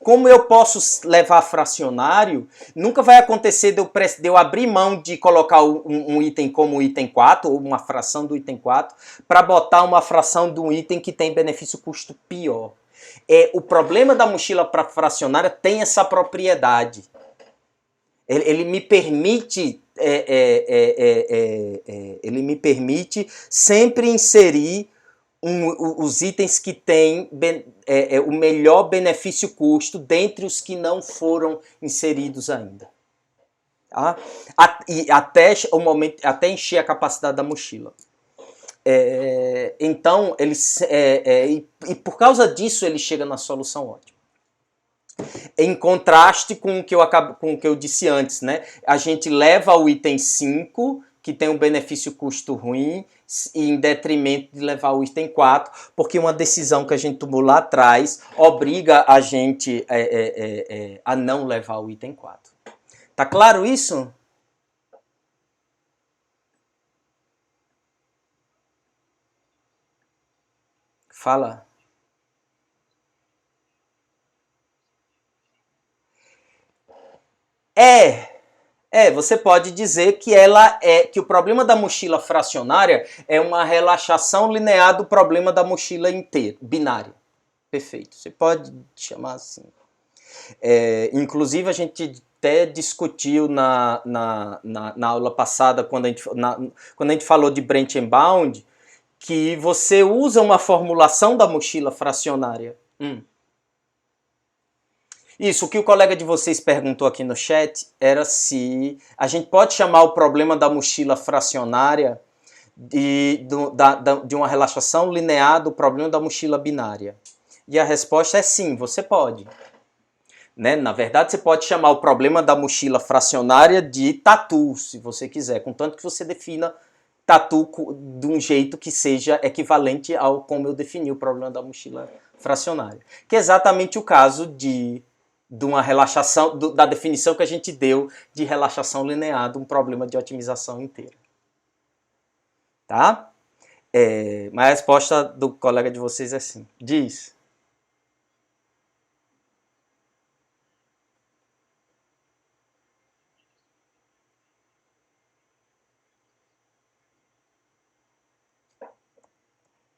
Como eu posso levar fracionário, nunca vai acontecer de eu abrir mão de colocar um item como o item 4, ou uma fração do item 4, para botar uma fração de um item que tem benefício-custo pior. O problema da mochila fracionária tem essa propriedade. Ele me permite sempre inserir os itens que têm o melhor benefício-custo dentre os que não foram inseridos ainda. Tá? E até encher a capacidade da mochila. Então, e por causa disso ele chega na solução ótima. Em contraste com o que eu disse antes, né? A gente leva o item 5, que tem um benefício-custo ruim, em detrimento de levar o item 4, porque uma decisão que a gente tomou lá atrás obriga a gente a não levar o item 4. Tá claro isso? Fala. Você pode dizer que que o problema da mochila fracionária é uma relaxação linear do problema da mochila inteira, binária. Perfeito. Você pode chamar assim. Inclusive a gente até discutiu na aula passada, quando a gente falou de Brent and Bound, que você usa uma formulação da mochila fracionária. Isso, o que o colega de vocês perguntou aqui no chat era se a gente pode chamar o problema da mochila fracionária de uma relaxação linear do problema da mochila binária. E a resposta é sim, você pode. Né? Na verdade, você pode chamar o problema da mochila fracionária de tatu, se você quiser, contanto que você defina tatu de um jeito que seja equivalente ao como eu defini o problema da mochila fracionária. Que é exatamente o caso de uma relaxação, da definição que a gente deu de relaxação linear de um problema de otimização inteira. Tá? Mas a resposta do colega de vocês é sim. Diz.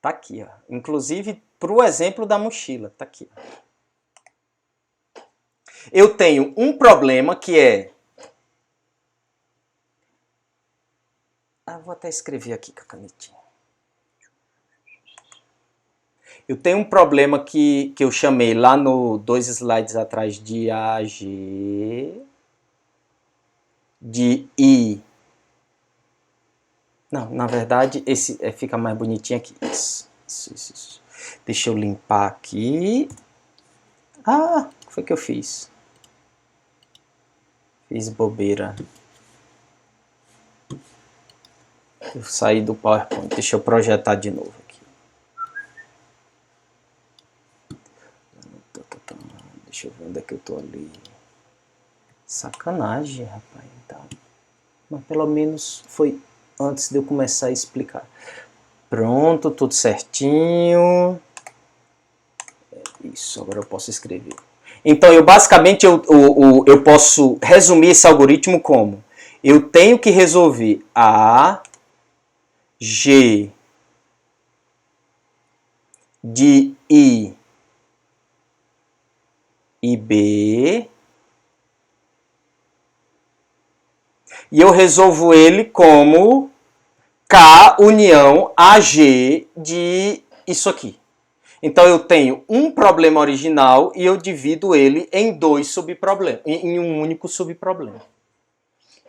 Tá aqui, ó. Inclusive para o exemplo da mochila, tá aqui. Eu tenho um problema que é... vou até escrever aqui com a canetinha. Eu tenho um problema que eu chamei lá no 2 slides atrás de AG, de I. Não, na verdade, esse fica mais bonitinho aqui. Isso. Deixa eu limpar aqui. O que foi que eu fiz? Fiz bobeira. Eu saí do PowerPoint. Deixa eu projetar de novo aqui. Deixa eu ver onde é que eu tô ali. Sacanagem, rapaz. Tá. Mas pelo menos foi antes de eu começar a explicar. Pronto, tudo certinho. Isso, agora eu posso escrever. Então, basicamente, eu posso resumir esse algoritmo como: eu tenho que resolver A, G, de I e B, e eu resolvo ele como K união AG de isso aqui. Então eu tenho um problema original e eu divido ele em dois subproblemas, em um único subproblema.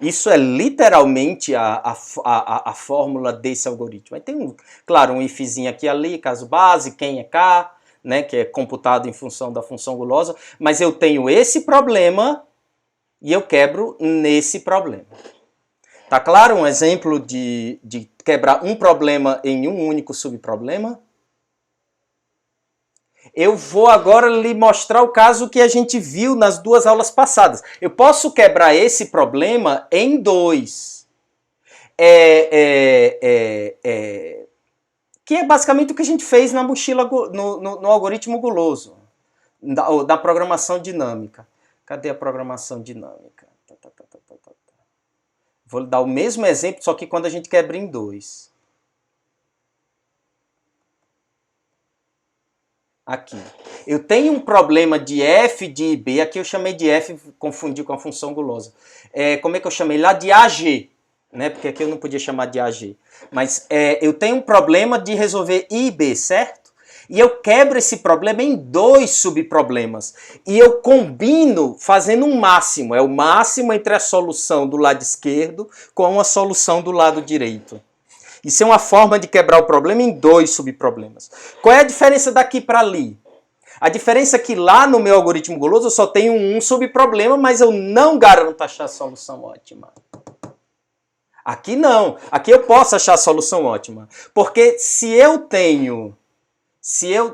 Isso é literalmente a fórmula desse algoritmo. Aí tem, claro, um ifzinho aqui e ali, caso base, quem é K, né, que é computado em função da função gulosa, mas eu tenho esse problema e eu quebro nesse problema. Tá claro um exemplo de quebrar um problema em um único subproblema? Eu vou agora lhe mostrar o caso que a gente viu nas duas aulas passadas. Eu posso quebrar esse problema em dois. Que é basicamente o que a gente fez na mochila, no algoritmo guloso, da programação dinâmica. Cadê a programação dinâmica? Vou lhe dar o mesmo exemplo, só que quando a gente quebra em dois. Aqui. Eu tenho um problema de f de b, aqui eu chamei de f, confundi com a função gulosa. Como é que eu chamei? Lá de AG, né? Porque aqui eu não podia chamar de AG. Mas eu tenho um problema de resolver I e B, certo? E eu quebro esse problema em dois subproblemas. E eu combino fazendo um máximo. É o máximo entre a solução do lado esquerdo com a solução do lado direito. Isso é uma forma de quebrar o problema em dois subproblemas. Qual é a diferença daqui para ali? A diferença é que lá no meu algoritmo guloso eu só tenho um subproblema, mas eu não garanto achar a solução ótima. Aqui não. Aqui eu posso achar a solução ótima. Porque se eu tenho...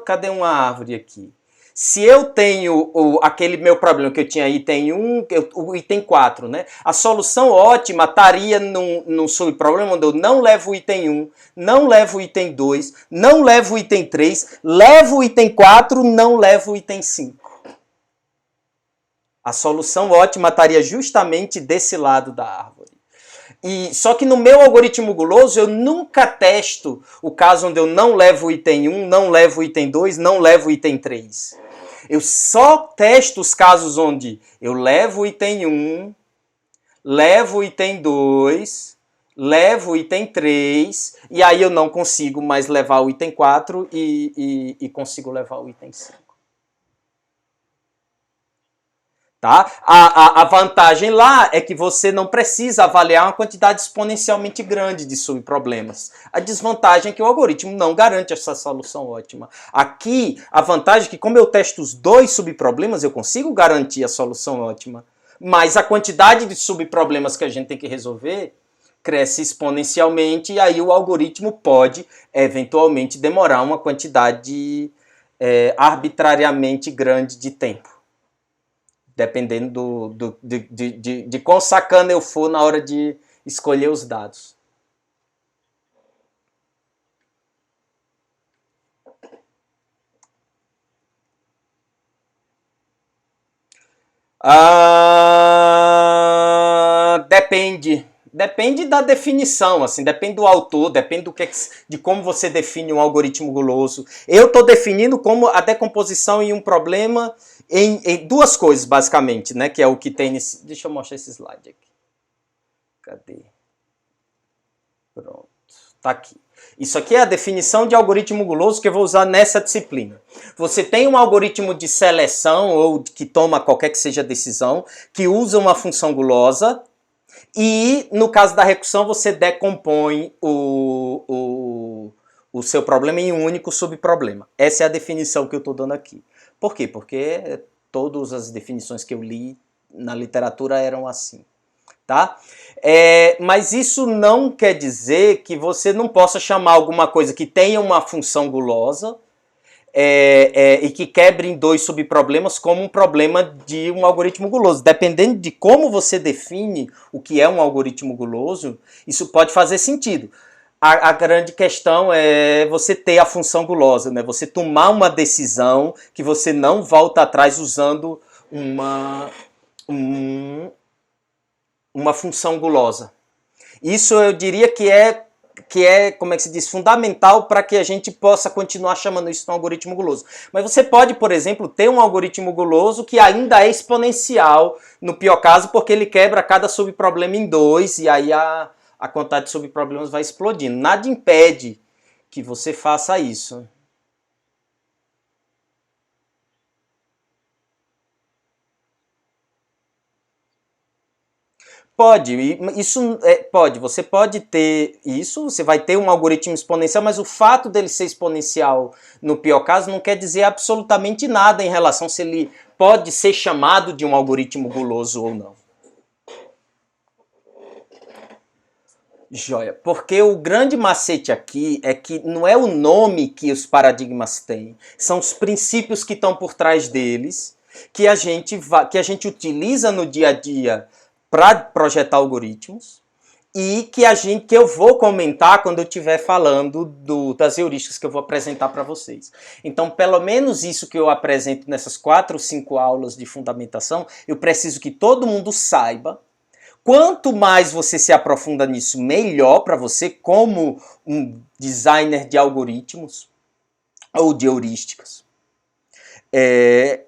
Cadê uma árvore aqui? Se eu tenho aquele meu problema que eu tinha item 1, o item 4, né? A solução ótima estaria num subproblema onde eu não levo o item 1, não levo o item 2, não levo o item 3, levo o item 4, não levo o item 5. A solução ótima estaria justamente desse lado da árvore. Só que no meu algoritmo guloso eu nunca testo o caso onde eu não levo o item 1, não levo o item 2, não levo o item 3. Eu só testo os casos onde eu levo o item 1, levo o item 2, levo o item 3, e aí eu não consigo mais levar o item 4 e consigo levar o item 5. Tá? A vantagem lá é que você não precisa avaliar uma quantidade exponencialmente grande de subproblemas. A desvantagem é que o algoritmo não garante essa solução ótima. Aqui, a vantagem é que como eu testo os dois subproblemas, eu consigo garantir a solução ótima. Mas a quantidade de subproblemas que a gente tem que resolver cresce exponencialmente e aí o algoritmo pode, eventualmente, demorar uma quantidade arbitrariamente grande de tempo. Dependendo de quão sacana eu for na hora de escolher os dados. Depende. Depende da definição, assim, depende do autor, depende de como você define um algoritmo guloso. Eu estou definindo como a decomposição em um problema em duas coisas, basicamente, né? Que é o que tem nesse... Deixa eu mostrar esse slide aqui. Cadê? Pronto, tá aqui. Isso aqui é a definição de algoritmo guloso que eu vou usar nessa disciplina. Você tem um algoritmo de seleção ou que toma qualquer que seja a decisão, que usa uma função gulosa e, no caso da recursão, você decompõe o seu problema em um único subproblema. Essa é a definição que eu estou dando aqui. Por quê? Porque todas as definições que eu li na literatura eram assim. Tá? Mas isso não quer dizer que você não possa chamar alguma coisa que tenha uma função gulosa e que quebre em dois subproblemas como um problema de um algoritmo guloso. Dependendo de como você define o que é um algoritmo guloso, isso pode fazer sentido. A grande questão é você ter a função gulosa, né? Você tomar uma decisão que você não volta atrás usando uma função gulosa. Isso eu diria que é, como é que se diz, fundamental para que a gente possa continuar chamando isso de um algoritmo guloso. Mas você pode, por exemplo, ter um algoritmo guloso que ainda é exponencial, no pior caso, porque ele quebra cada subproblema em dois, e aí a quantidade de subproblemas vai explodindo. Nada impede que você faça isso. Pode, pode. Você pode ter isso, você vai ter um algoritmo exponencial, mas o fato dele ser exponencial, no pior caso, não quer dizer absolutamente nada em relação se ele pode ser chamado de um algoritmo guloso ou não. Joia, porque o grande macete aqui é que não é o nome que os paradigmas têm, são os princípios que estão por trás deles, que a gente utiliza no dia a dia para projetar algoritmos e que eu vou comentar quando eu estiver falando das heurísticas que eu vou apresentar para vocês. Então, pelo menos isso que eu apresento nessas 4 ou 5 aulas de fundamentação, eu preciso que todo mundo saiba. Quanto mais você se aprofunda nisso, melhor para você como um designer de algoritmos ou de heurísticas.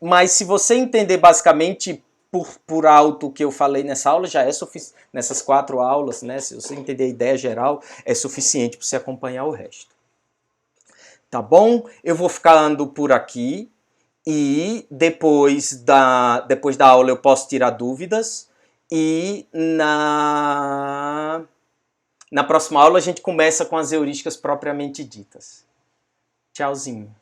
Mas se você entender basicamente por alto o que eu falei nessa aula, já é suficiente. Nessas 4 aulas, né? Se você entender a ideia geral, é suficiente para você acompanhar o resto. Tá bom? Eu vou ficando por aqui e depois da aula eu posso tirar dúvidas e na próxima aula a gente começa com as heurísticas propriamente ditas. Tchauzinho.